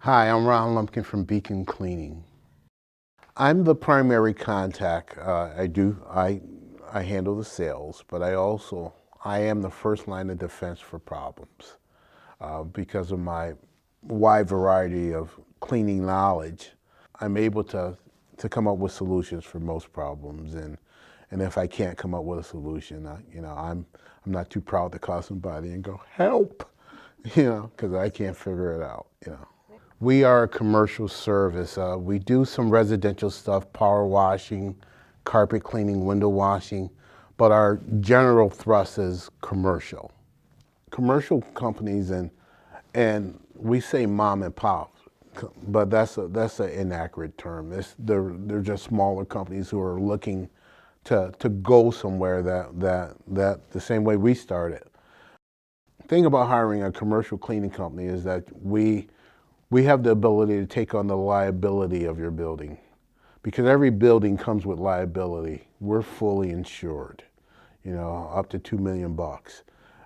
Hi, I'm Ron Lumpkin from Beacon Cleaning. I'm the primary contact. I handle the sales, but I am the first line of defense for problems because of my wide variety of cleaning knowledge. I'm able to come up with solutions for most problems, and if I can't come up with a solution, I'm not too proud to call somebody and go help, because I can't figure it out. We are a commercial service. We do some residential stuff, power washing, carpet cleaning, window washing, but our general thrust is commercial. Commercial companies and we say mom and pop, but that's an inaccurate term. They're just smaller companies who are looking to go somewhere that the same way we started. The thing about hiring a commercial cleaning company is that we have the ability to take on the liability of your building because every building comes with liability. We're fully insured, up to $2 million.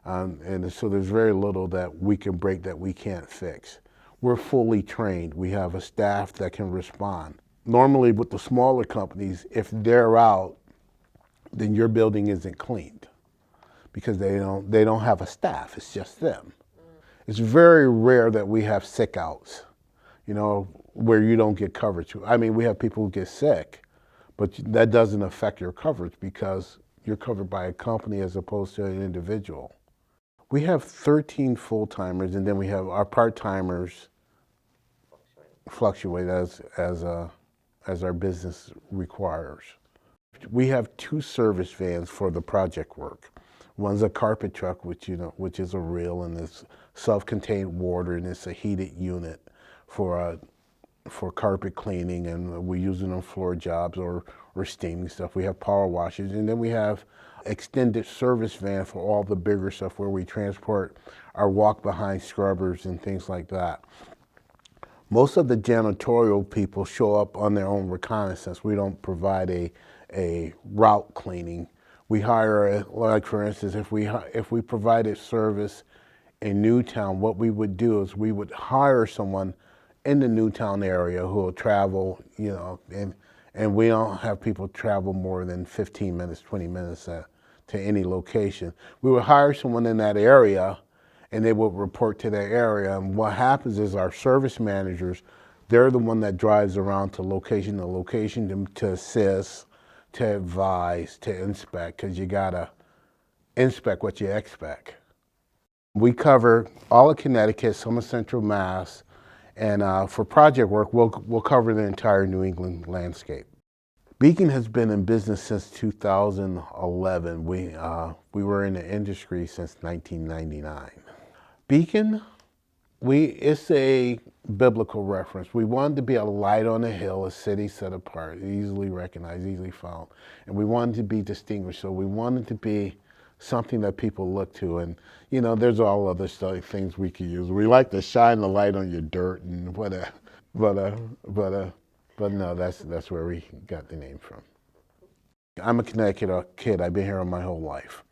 And so there's very little that we can break that we can't fix. We're fully trained. We have a staff that can respond. Normally with the smaller companies, if they're out, then your building isn't cleaned because they don't have a staff, it's just them. It's very rare that we have sick outs, where you don't get coverage. I mean, we have people who get sick, but that doesn't affect your coverage because you're covered by a company as opposed to an individual. We have 13 full-timers, and then we have our part-timers fluctuate as our business requires. We have 2 service vans for the project work. One's a carpet truck, which is a reel, and it's self-contained water, and it's a heated unit for carpet cleaning, and we use it on floor jobs or steaming stuff. We have power washers, and then we have extended service van for all the bigger stuff where we transport our walk-behind scrubbers and things like that. Most of the janitorial people show up on their own reconnaissance. We don't provide a route cleaning. We hire, like for instance, if we provided service in Newtown, what we would do is we would hire someone in the Newtown area who will travel, and we don't have people travel more than 15 minutes, 20 minutes to any location. We would hire someone in that area, and they would report to that area. And what happens is our service managers, they're the one that drives around to location to location to assist, to advise, to inspect, because you gotta inspect what you expect. We cover all of Connecticut, some of Central Mass, and for project work, we'll cover the entire New England landscape. Beacon has been in business since 2011. We were in the industry since 1999. Beacon, it's a biblical reference. We wanted to be a light on a hill, a city set apart, easily recognized, easily found. And we wanted to be distinguished, so we wanted to be something that people look to. And there's all other things we could use. We like to shine the light on your dirt and whatever, but no, that's where we got the name from. I'm a Connecticut kid. I've been here my whole life.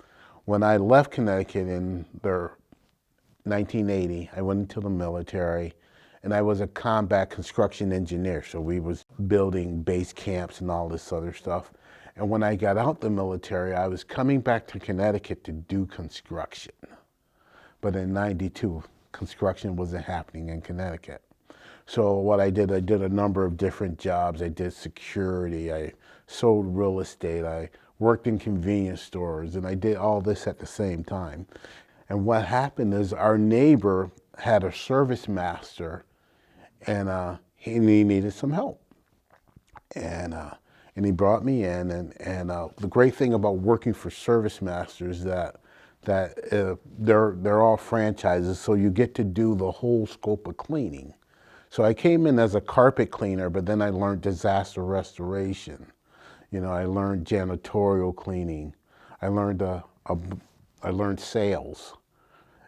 When I left Connecticut in 1980, I went into the military, and I was a combat construction engineer. So we was building base camps and all this other stuff. And when I got out the military, I was coming back to Connecticut to do construction. But in '92, construction wasn't happening in Connecticut. So what I did a number of different jobs. I did security, I sold real estate, I worked in convenience stores, and I did all this at the same time. And what happened is our neighbor had a service master, and he needed some help. And he brought me in, and the great thing about working for service masters is that they're all franchises, so you get to do the whole scope of cleaning. So I came in as a carpet cleaner, but then I learned disaster restoration. I learned janitorial cleaning. I learned sales.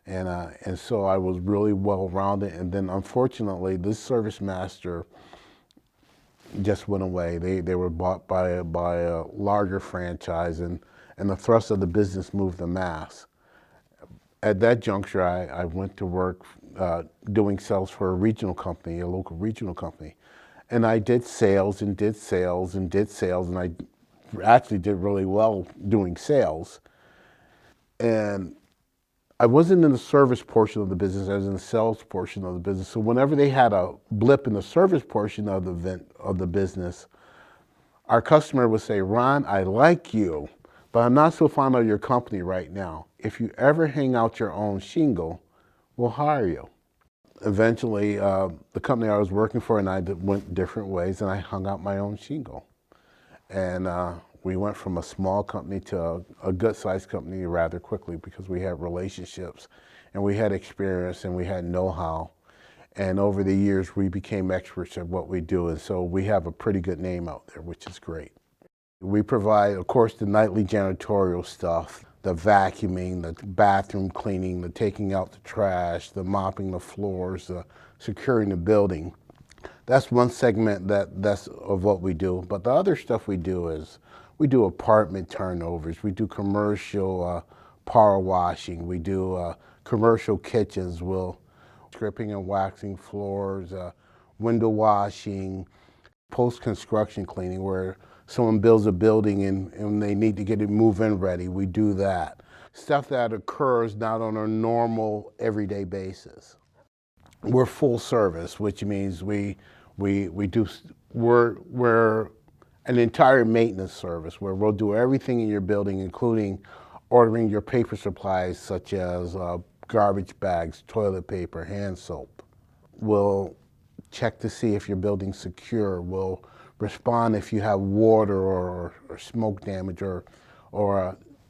And so I was really well-rounded. And then unfortunately, this service master just went away. They were bought by a larger franchise, and the thrust of the business moved to mass. At that juncture, I went to work doing sales for a regional company, a local regional company. And I did sales and did sales and did sales, and I actually did really well doing sales. And I wasn't in the service portion of the business, I was in the sales portion of the business. So whenever they had a blip in the service portion of the business, our customer would say, "Ron, I like you, but I'm not so fond of your company right now. If you ever hang out your own shingle, we'll hire you." Eventually, the company I was working for and I went different ways, and I hung out my own shingle. And we went from a small company to a good-sized company rather quickly because we had relationships, and we had experience, and we had know-how. And over the years, we became experts at what we do, and so we have a pretty good name out there, which is great. We provide, of course, the nightly janitorial stuff, the vacuuming, the bathroom cleaning, the taking out the trash, the mopping the floors, the securing the building. That's one segment that's of what we do. But the other stuff we do is we do apartment turnovers, we do commercial power washing, we do commercial kitchens, we'll stripping and waxing floors, window washing, post-construction cleaning where someone builds a building and they need to get it move-in ready. We do that. Stuff that occurs not on a normal everyday basis. We're full service, which means we're an entire maintenance service where we'll do everything in your building, including ordering your paper supplies such as garbage bags, toilet paper, hand soap. We'll check to see if your building's secure. We'll respond if you have water or smoke damage or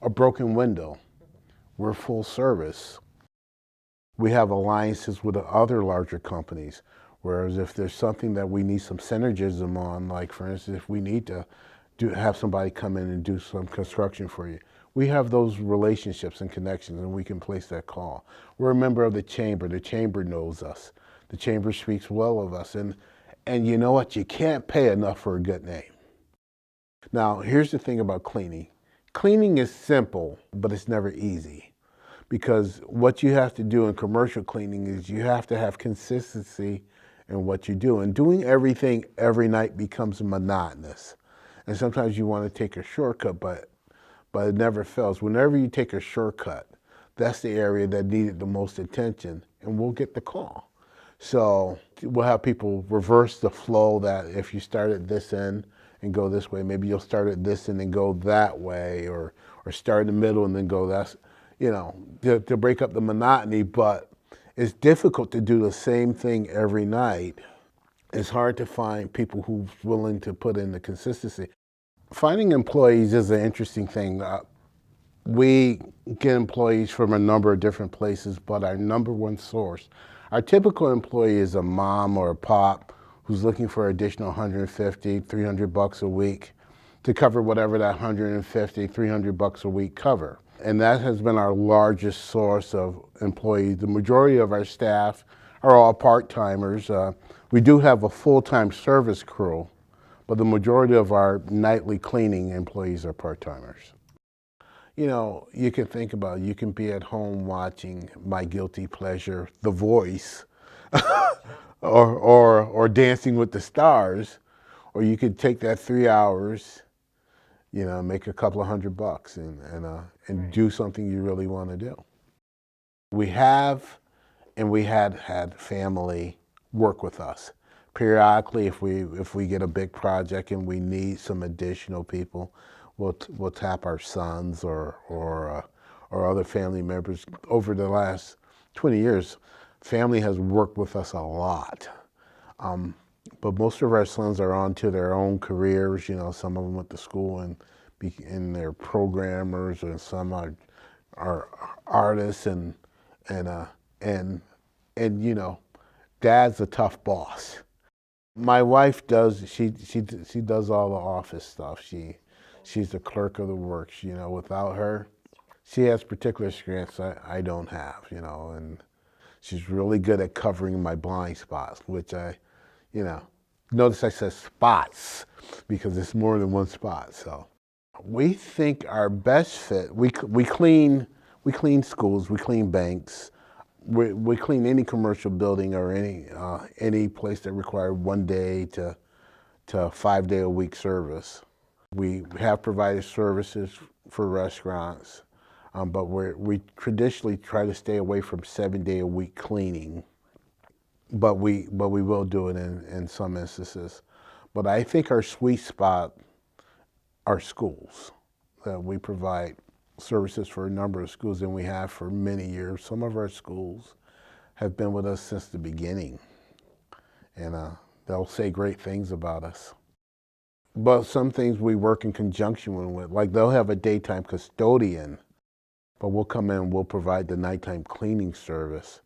a broken window. We're full service. We have alliances with other larger companies, whereas if there's something that we need some synergism on, like for instance, if we need to have somebody come in and do some construction for you, we have those relationships and connections and we can place that call. We're a member of the chamber knows us. The chamber speaks well of us, and you know what? You can't pay enough for a good name. Now, here's the thing about cleaning. Cleaning is simple, but it's never easy, because what you have to do in commercial cleaning is you have to have consistency in what you do, and doing everything every night becomes monotonous. And sometimes you want to take a shortcut, but it never fails. Whenever you take a shortcut, that's the area that needed the most attention, and we'll get the call. So we'll have people reverse the flow, that if you start at this end and go this way, maybe you'll start at this end and go that way, or start in the middle and then go that, to break up the monotony. But it's difficult to do the same thing every night. It's hard to find people who's willing to put in the consistency. Finding employees is an interesting thing. We get employees from a number of different places, but our number one source, our typical employee, is a mom or a pop who's looking for additional $150, $300 a week to cover whatever that $150, $300 a week cover. And that has been our largest source of employees. The majority of our staff are all part-timers. We do have a full-time service crew, but the majority of our nightly cleaning employees are part-timers. You can think about it. You can be at home watching my guilty pleasure, The Voice, or Dancing with the Stars, or you could take that 3 hours, make a couple of $100 and do something you really want to do. We have, and we had family work with us. Periodically, if we get a big project and we need some additional people, we'll tap our sons or other family members. Over the last 20 years, family has worked with us a lot. But most of our sons are on to their own careers. Some of them went to school and they're programmers, and some are artists, and Dad's a tough boss. My wife does all the office stuff. She's the clerk of the works. Without her, she has particular strengths I don't have. And she's really good at covering my blind spots, which notice I said spots because it's more than one spot. So we think our best fit, we clean We clean schools, we clean banks, we clean any commercial building or any place that required 1 day to 5 day a week service. We have provided services for restaurants, but we traditionally try to stay away from 7 day a week cleaning. But we will do it in some instances. But I think our sweet spot are schools. We provide services for a number of schools, and we have for many years. Some of our schools have been with us since the beginning, and they'll say great things about us. But some things we work in conjunction with, like they'll have a daytime custodian, but we'll come in and we'll provide the nighttime cleaning service.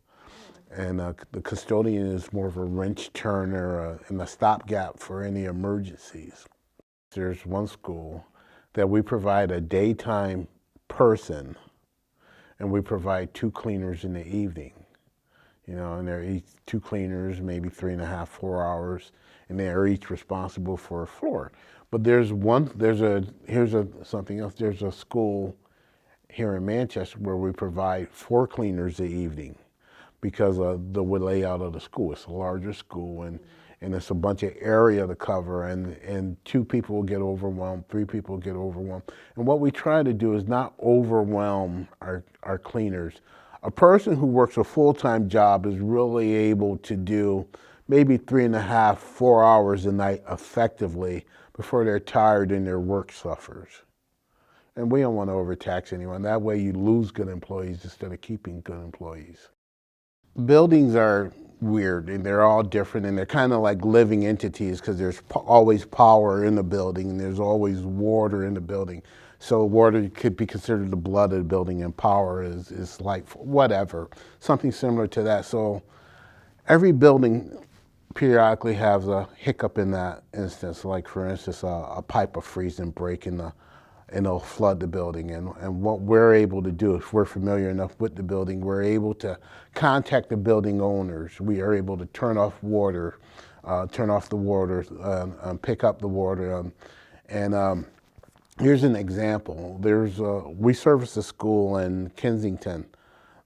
And the custodian is more of a wrench turner and a stopgap for any emergencies. There's one school that we provide a daytime person, and we provide 2 cleaners in the evening. You know, and they're each 2 cleaners, maybe 3.5, 4 hours, and they're each responsible for a floor. But here's something else. There's a school here in Manchester where we provide 4 cleaners a evening, because of the layout of the school. It's a larger school, and it's a bunch of area to cover, and 2 people will get overwhelmed, 3 people will get overwhelmed. And what we try to do is not overwhelm our cleaners. A person who works a full-time job is really able to do maybe 3.5, 4 hours a night effectively before they're tired and their work suffers. And we don't want to overtax anyone. That way you lose good employees instead of keeping good employees. Buildings are weird, and they're all different, and they're kind of like living entities, because there's always power in the building, and there's always water in the building. So water could be considered the blood of the building, and power is like whatever, something similar to that. So every building periodically has a hiccup in that instance, like for instance, a pipe will freeze and break and it'll flood the building. And what we're able to do, if we're familiar enough with the building, we're able to contact the building owners. We are able to turn off the water, pick up the water. Here's an example. We service a school in Kensington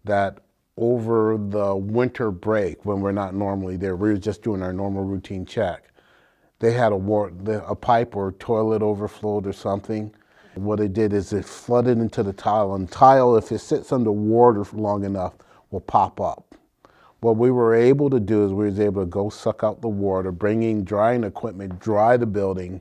that over the winter break, when we're not normally there, we were just doing our normal routine check. They had a pipe or toilet overflowed or something. What it did is it flooded into the tile, and tile, if it sits under water for long enough, will pop up. What we were able to do is we was able to go suck out the water, bring in drying equipment, dry the building,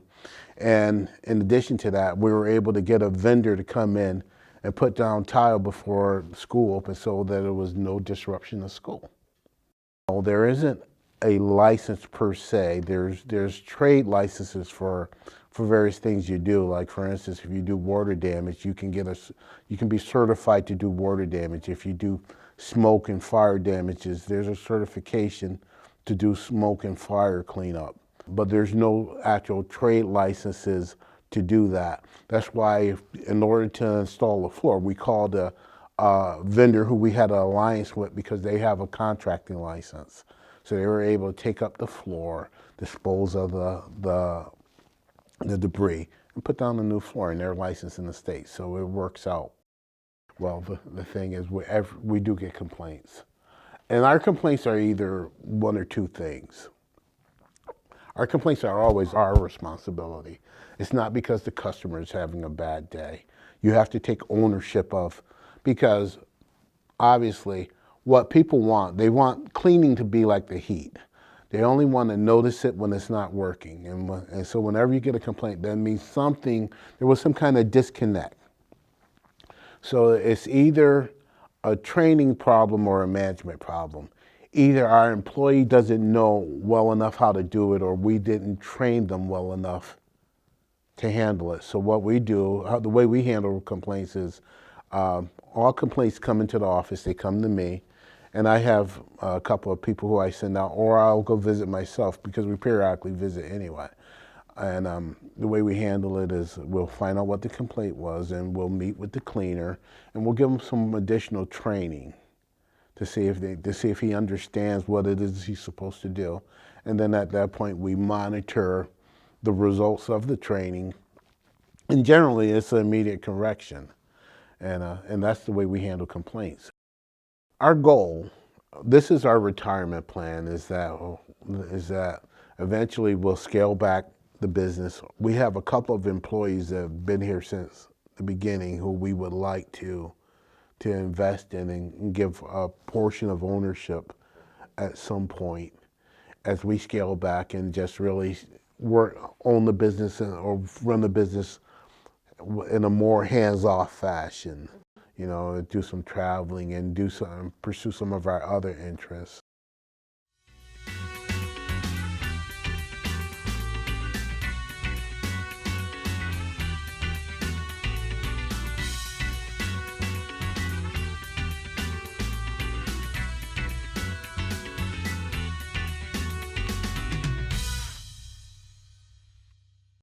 and in addition to that, we were able to get a vendor to come in and put down tile before school opened so that there was no disruption to school. Well, there isn't a license per se. There's trade licenses for various things you do. Like for instance, if you do water damage, you can be certified to do water damage. If you do smoke and fire damages, there's a certification to do smoke and fire cleanup. But there's no actual trade licenses to do that. That's why in order to install a floor, we called a vendor who we had an alliance with, because they have a contracting license. So they were able to take up the floor, dispose of the debris, and put down a new floor, and they're licensed in the state, so it works out. Well, the thing is, we do get complaints. And our complaints are either one or two things. Our complaints are always our responsibility. It's not because the customer is having a bad day. You have to take ownership of, because obviously what people want, they want cleaning to be like the heat. They only want to notice it when it's not working. And so whenever you get a complaint, that means there was some kind of disconnect. So it's either a training problem or a management problem. Either our employee doesn't know well enough how to do it, or we didn't train them well enough to handle it. So what we do, the way we handle complaints is, all complaints come into the office, they come to me, and I have a couple of people who I send out, or I'll go visit myself, because we periodically visit anyway. And the way we handle it is we'll find out what the complaint was, and we'll meet with the cleaner, and we'll give them some additional training to see if he understands what it is he's supposed to do. And then at that point, we monitor the results of the training. And generally, it's an immediate correction. and that's the way we handle complaints. Our goal, this is our retirement plan, is that eventually we'll scale back the business. We have a couple of employees that have been here since the beginning who we would like to invest in and give a portion of ownership at some point as we scale back and just really own the business or run the business in a more hands-off fashion. You know, do some traveling and pursue some of our other interests.